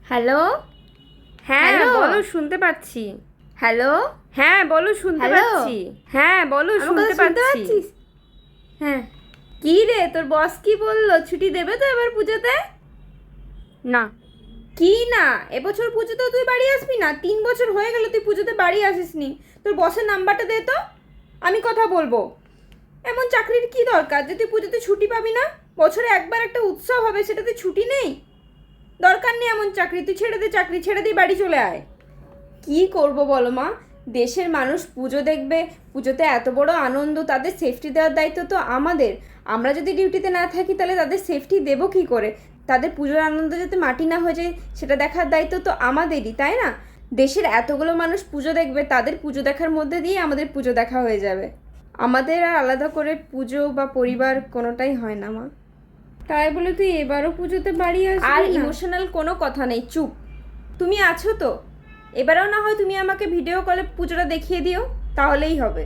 Hello. হ্যাঁ hello. বলো, শুনতে পাচ্ছি। হ্যালো। হ্যাঁ বলো, শুনতে হ্যালো। পাচ্ছি। হ্যাঁ বলো, আমার শুনতে কথা শুনতে পাচ্ছি। পাচ্ছিস? হ্যাঁ। কি রে, তোর বস কি বললো? ছুটি দেবে তো এবার পুজোতে? না। কি না? এবছর পুজোতেও তুই বাড়ি আসবি না? 3 বছর হয়ে গেল তুই পুজোতে বাড়ি আসিসনি। তোর বসের নাম্বারটা দে তো, আমি কথা বলবো। এমন চাকরির কি দরকার যে তুই পুজোতে ছুটি পাবি না? বছরে একবার একটা উৎসব হবে, সেটাতে ছুটি নেই? দরকার নেই এমন চাকরি, তুই ছেড়ে দে চাকরি, ছেড়ে দিয়ে বাড়ি চলে আয়। কি করব বলো মা? দেশের মানুষ পুজো দেখবে, পুজোতে এত বড় আনন্দ, তাদের সেফটি দেওয়ার দায়িত্ব তো আমাদের। আমরা যদি ডিউটিতে না থাকি তাহলে তাদের সেফটি দেবো কি করে? তাদের পুজোর আনন্দ যাতে মাটি না হয়ে যায় সেটা দেখার দায়িত্ব তো আমাদেরই, তাই না? দেশের এতগুলো মানুষ পুজো দেখবে, তাদের পুজো দেখার মধ্যে দিয়ে আমাদের পুজো দেখা হয়ে যাবে। আমাদের আর আলাদা করে পুজো বা পরিবার কোনোটাই হয় না মা। তাই বলে তুই এবারও পুজোতে বাড়ি আসবি না? আর ইমোশনাল কোনো কথা নেই, চুপ। তুমি আছো তো? এবারেও না হয় তুমি আমাকে ভিডিও কলে পুজোটা দেখিয়ে দিও, তাহলেই হবে।